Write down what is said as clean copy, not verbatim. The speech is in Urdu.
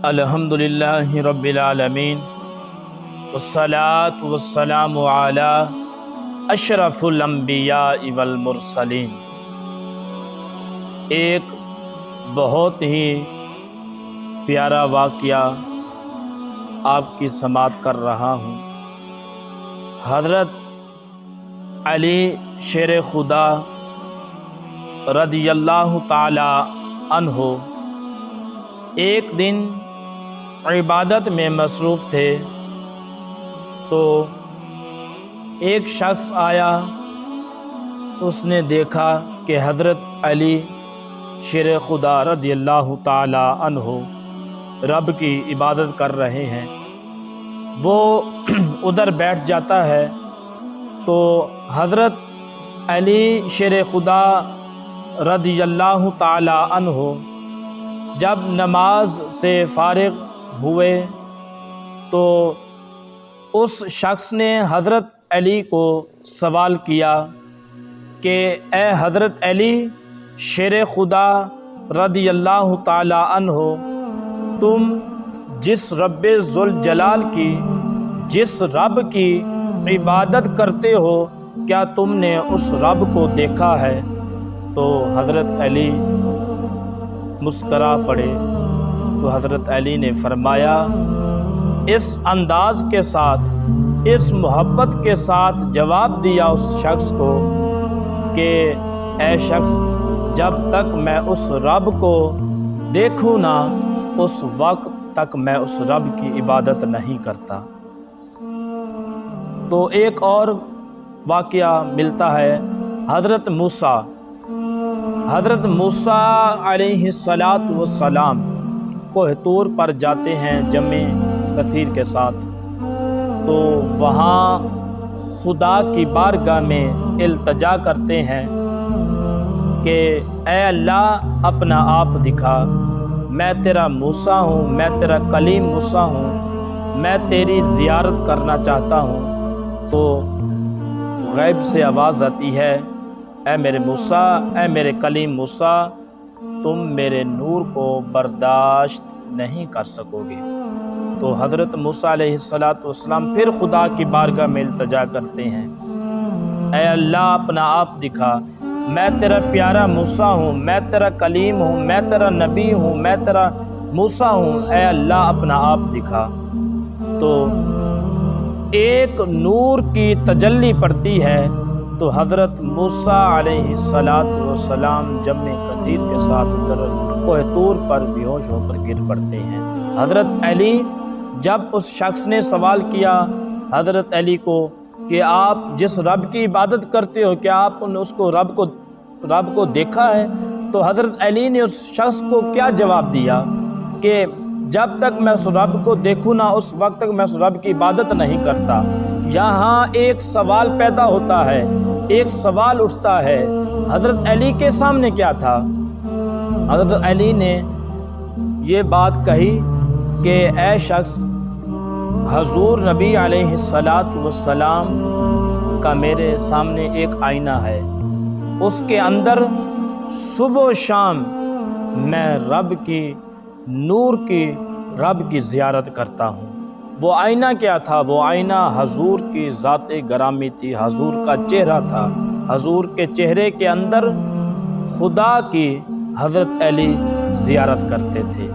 الحمدللہ رب العالمین والصلاة والسلام علی اشرف الانبیاء والمرسلین۔ ایک بہت ہی پیارا واقعہ آپ کی سماعت کر رہا ہوں۔ حضرت علی شیر خدا رضی اللہ تعالی عنہ ایک دن عبادت میں مصروف تھے تو ایک شخص آیا، اس نے دیکھا کہ حضرت علی شیر خدا رضی اللہ تعالی عنہ رب کی عبادت کر رہے ہیں۔ وہ ادھر بیٹھ جاتا ہے تو حضرت علی شیر خدا رضی اللہ تعالی عنہ جب نماز سے فارغ ہوئے تو اس شخص نے حضرت علی کو سوال کیا کہ اے حضرت علی شیر خدا رضی اللہ تعالی عنہ، تم جس رب ذوالجلال کی، جس رب کی عبادت کرتے ہو، کیا تم نے اس رب کو دیکھا ہے؟ تو حضرت علی مسکرا پڑے۔ تو حضرت علی نے فرمایا، اس انداز کے ساتھ، اس محبت کے ساتھ جواب دیا اس شخص کو کہ اے شخص، جب تک میں اس رب کو دیکھوں نہ، اس وقت تک میں اس رب کی عبادت نہیں کرتا۔ تو ایک اور واقعہ ملتا ہے حضرت موسیٰ علیہ السلام کوہ طور پر جاتے ہیں جمع کثیر کے ساتھ، تو وہاں خدا کی بارگاہ میں التجا کرتے ہیں کہ اے اللہ اپنا آپ دکھا، میں تیرا موسیٰ ہوں، میں تیرا کلیم موسیٰ ہوں، میں تیری زیارت کرنا چاہتا ہوں۔ تو غیب سے آواز آتی ہے، اے میرے موسیٰ، اے میرے کلیم موسیٰ، تم میرے نور کو برداشت نہیں کر سکو گے۔ تو حضرت موسیٰ علیہ السلام پھر خدا کی بارگاہ میں التجا کرتے ہیں، اے اللہ اپنا آپ دکھا، میں تیرا پیارا موسیٰ ہوں، میں تیرا کلیم ہوں، میں تیرا نبی ہوں، میں تیرا موسیٰ ہوں، اے اللہ اپنا آپ دکھا۔ تو ایک نور کی تجلی پڑتی ہے تو حضرت موسیٰ علیہ السلام جمع کثیر کے ساتھ کوہ طور پر بے ہوش ہو کر گر پڑتے ہیں۔ حضرت علی جب اس شخص نے سوال کیا حضرت علی کو کہ آپ جس رب کی عبادت کرتے ہو، کیا آپ نے اس کو رب کو دیکھا ہے؟ تو حضرت علی نے اس شخص کو کیا جواب دیا کہ جب تک میں اس رب کو دیکھوں نہ، اس وقت تک میں اس رب کی عبادت نہیں کرتا۔ یہاں ایک سوال پیدا ہوتا ہے، ایک سوال اٹھتا ہے، حضرت علی کے سامنے کیا تھا؟ حضرت علی نے یہ بات کہی کہ اے شخص، حضور نبی علیہ السلام کا میرے سامنے ایک آئینہ ہے، اس کے اندر صبح و شام میں رب کی نور کی، رب کی زیارت کرتا ہوں۔ وہ آئینہ کیا تھا؟ وہ آئینہ حضور کی ذات گرامی تھی، حضور کا چہرہ تھا۔ حضور کے چہرے کے اندر خدا کی حضرت علی زیارت کرتے تھے۔